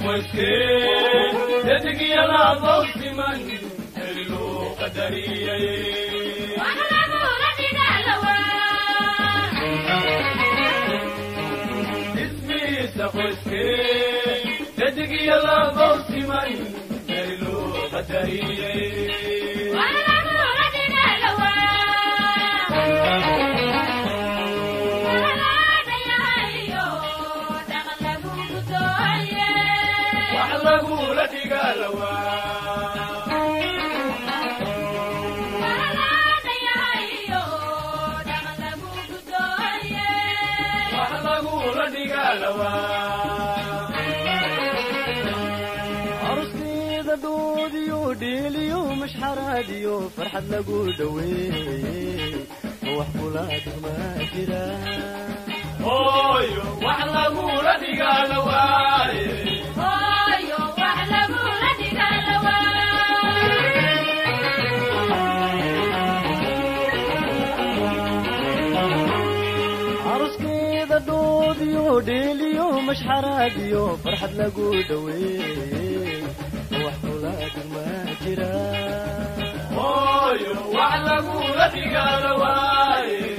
وسكين تدقي لا ضوء من هلو قدرية وأحلامه ردق اللوان اسمي سوسكين تدقي لا ضوء من هلو قدرية وأحلامه ردق اللوان وحلقوا ردق اللوان عروسي ذا دوديو ديليو مش حراديو فرحة لقو دوي وحبولات ما جرا هويو وحلقوا ردق اللوان دوديو ديليو مش حراديو فرحة لقو دوي وحبولات ما جرا هويو وحلقوا ردق اللوان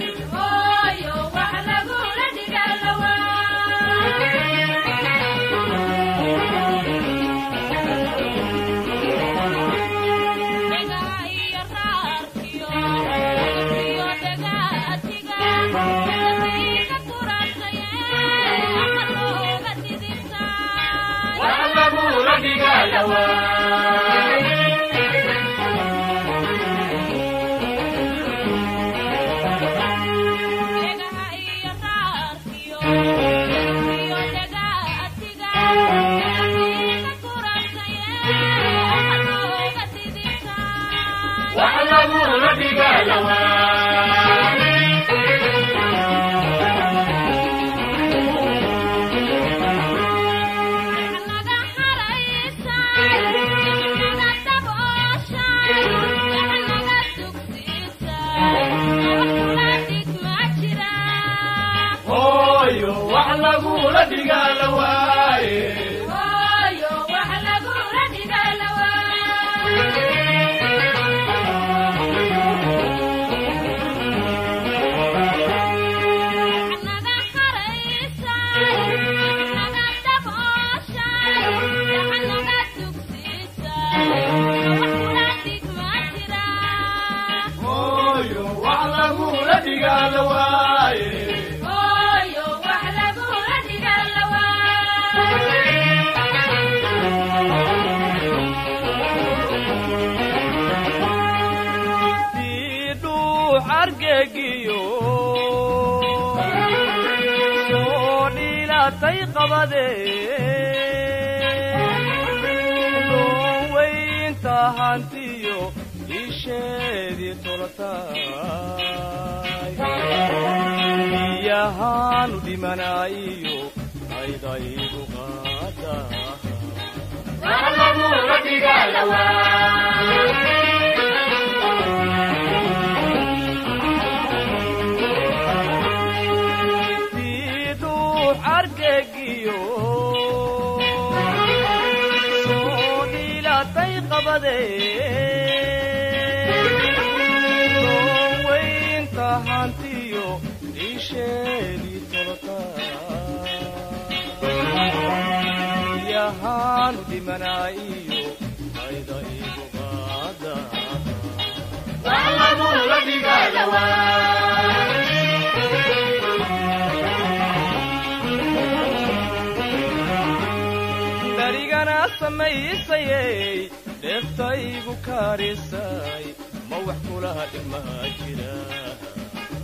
دريقنا سميسي دفتيقو كاريساي موحكو لها المهاجرة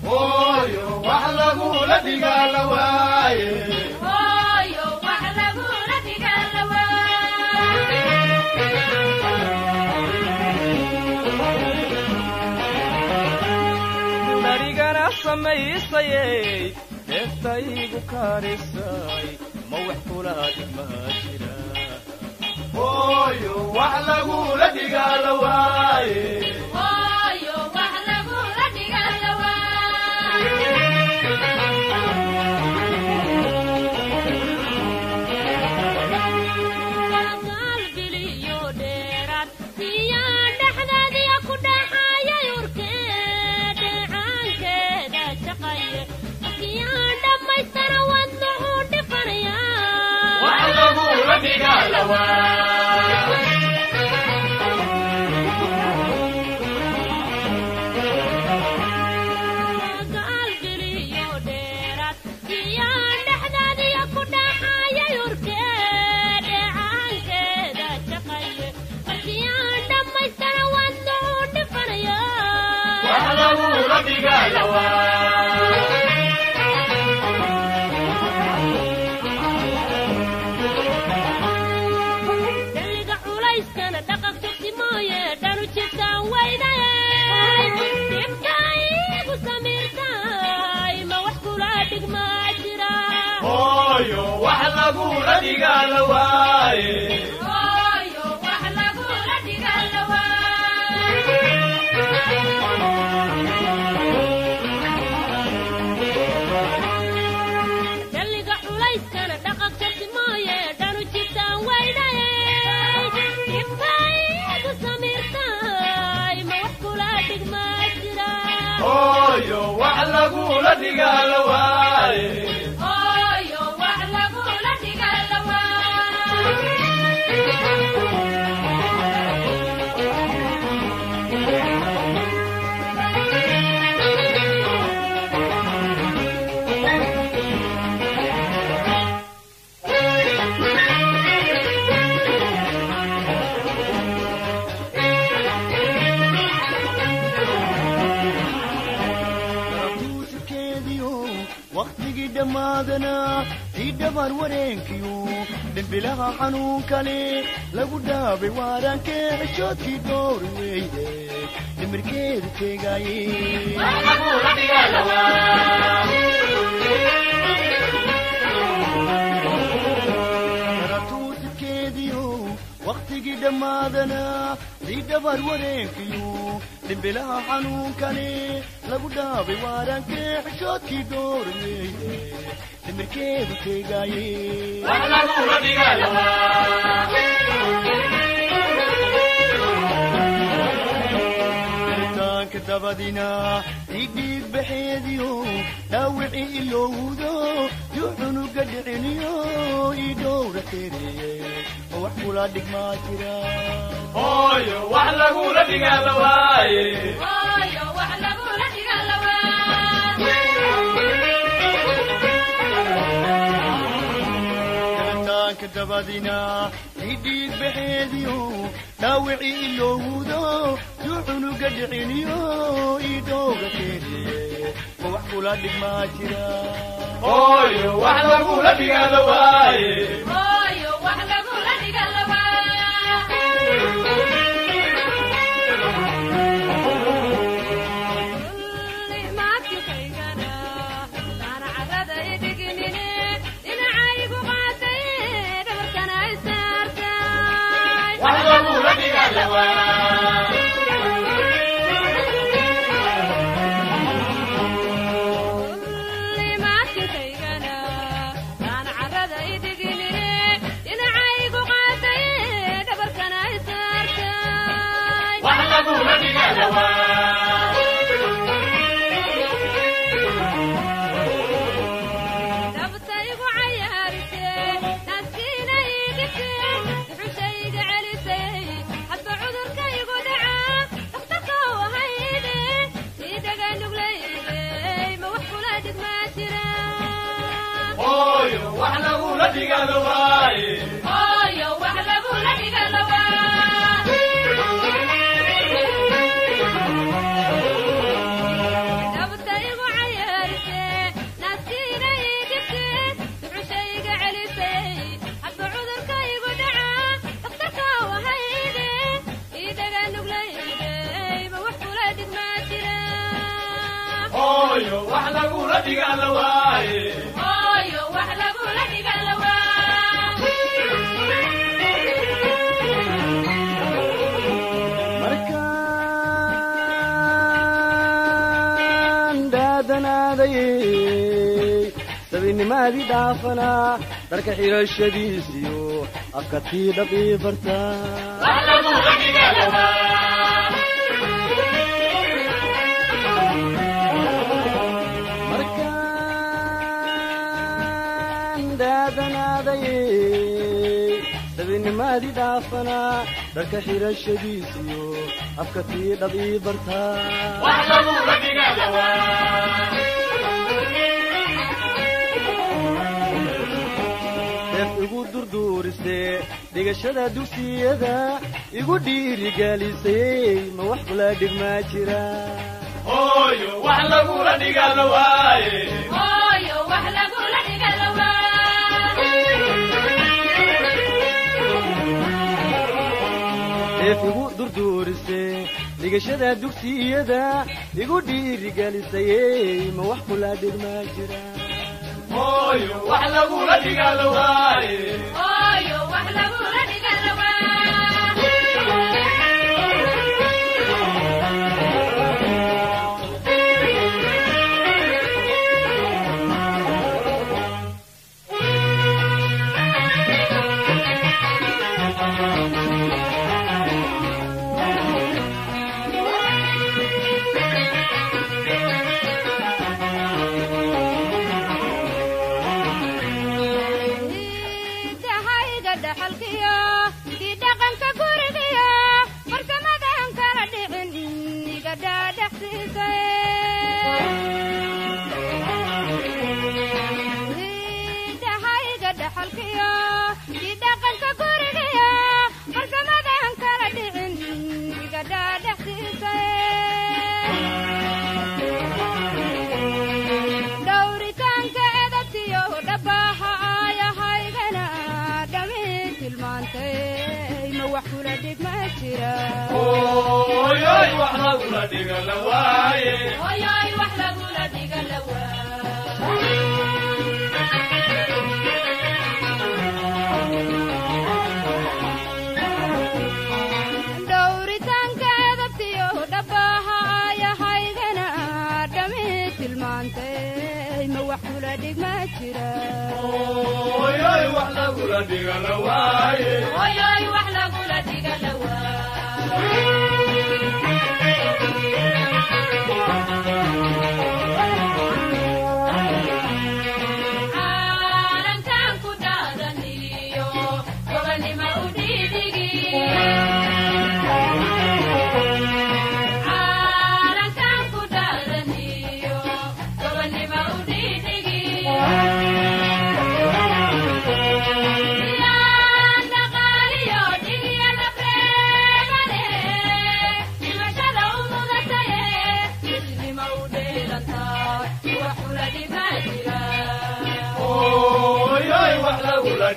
هويو وحلقوا ردق اللوان دريقنا سميسي دفتيقو كاريساي موحكو لها المهاجرة هويو وحلقوا ردق اللوان بلغة حنون كلي لقدا بواران كشوت في دور ويدي المركز تجاي راتوس كيديو وقت جدا ما دنا في دبر ورينكيو بلغة حنون كلي لقدا بواران كشوت في دور ويدي المركز تجاي كتبدينا يديك بحيديو داوعي اللودو يحنو قدعنيو يدور تيري وحكو لادك ما ترى هويو وحلقو لدك اللواي هويو وحلقو لدك اللواي كتبدينا يديك بحيديو داوعي اللودو يحنو قدعنيو يدور تيري وحكو لادك ما ترى هويو وحلقو لدك اللواي هويو وحلقو لدك اللواي وحلقو لدك اللواي هويو وحلقو لدك اللواي نبتايقو عيارتي ناسينا يقفتي تحشيق عليسي حتى عذرك يقدعا اختكا وهيدي إيدك النقليدي ما وحكو لدك ما ترى هويو وحلقو لدك اللواي هويو وحلقو لدك اللواي ما دي دافنا درك حيرة الشديسيو أكتي دقي برتا وحلقو لدك اللواي مركان دادنا داي سبين ما دي دافنا درك حيرة الشديسيو أكتي دقي برتا وحلقو لدك اللواي igu durduurisay dhigashada dugsiyada igu dhiirigelisay ma wax kula dhigma jira hooyo wax lagula dhigala waaye hooyo wax lagula dhigala igu durduurise dhigashada dugsiyada igu dhiirigelisay ma wax kula dhigma jira hooyo wax lagula dhigala waaye hooyo wax lagula dhigala hooyoy wax lagula dhigala waaye hooyoy wax lagula dhigala dhowritaanka edabtiyo dhabaha ayahaygana dhami tilmaantay ma wax kula dhigma jira hooyoy wax lagula dhigala waaye hooyoy wax lagula dhigala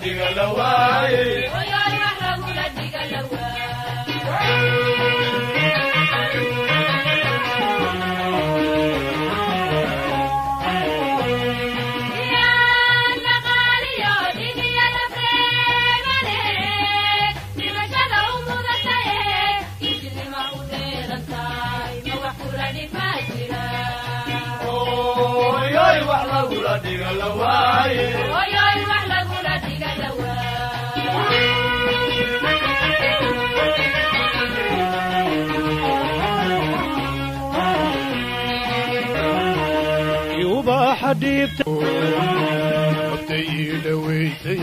dhigala waaye hooyoy wax lagula dhigala hooyoy wax lagula dhigala waaye hooyoy wax lagula dhigala يوبا حبيبتي وقتي لويتي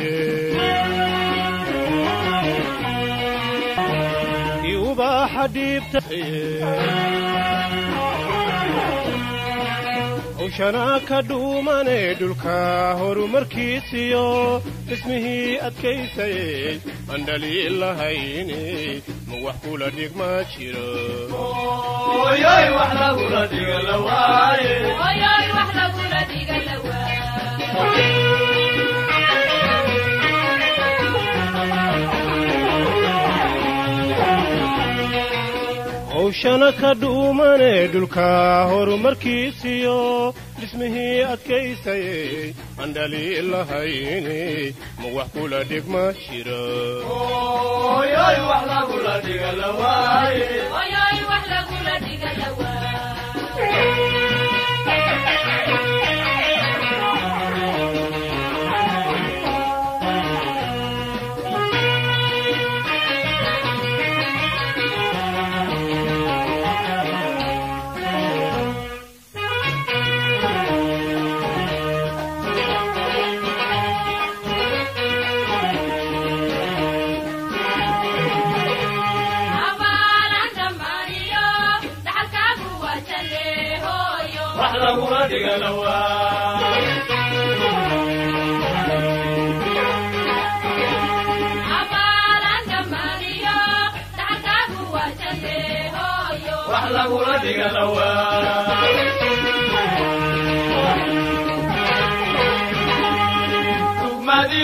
يوبا حبيبتي وشناك دوماني دولكا هورو مركيسيو اسمه أتكيسي أندلي اللهيني موحكولا ديك ما تشيرو hooyoy wax lagula dhigala waaye hooyoy wax lagula dhigala وشناك دوماني دولكا هورو مركيسيو اسمه أتكيسي أندلي اللهيني موحكولا ديك ما تشيرو hooyoy wax lagula dhigala waaye hooyoy wax lagula dhigala wax lagula dhigala waaye wax lagula dhigala waaye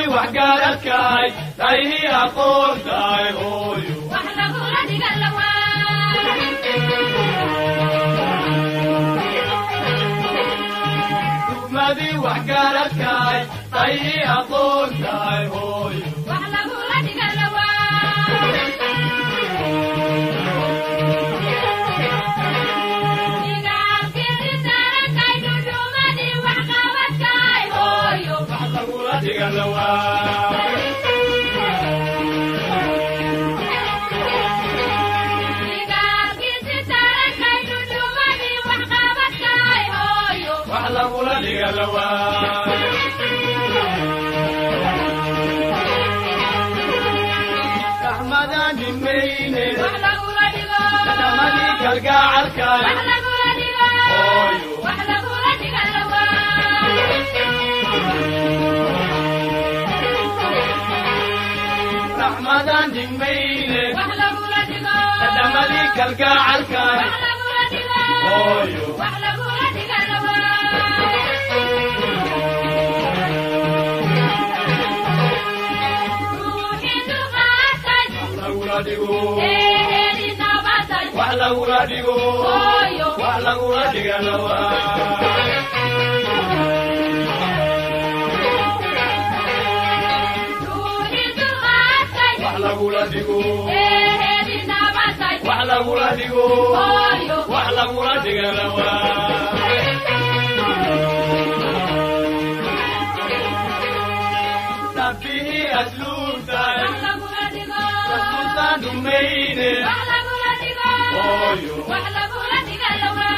dhammadii waxgaradkaay taayihii aqoontaay hooyo wax lagula dhigan lawaa dhammadii waxgaradkaay taayihii aqoontaay hooyo wax lagula dhigan lawaa diga lawa diga kisi tarakay dudumadi wax qabadkay hooyo wax lagula diga lawa rahmadan dimayne wax lagula digo dhammadii kalgacalkay wax lagula digo hooyo wax lagula diga lawa rahmadan dimayne wax lagula digo dhammadii kalgacalkay wax lagula digo hooyo wax lagula diga lawa ruuxii dulqaatay wax lagula digo eedi nabatay wax lagula digo hooyo wax lagula diga lawa ruuxii dulqaatay wax lagula digo eedi nabatay wax lagula digo hooyo wax lagula diga lawa tabbihii asluubtay wax lagula digo rasuultaan dumayne wax lagula digo hooyo wax lagula diga lawa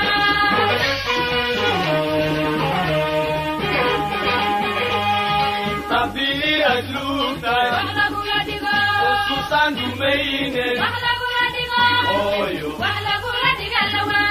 tabbihii asluubtay wax lagula digo rasuultaan dumayne wax lagula digo hooyo wax lagula diga lawa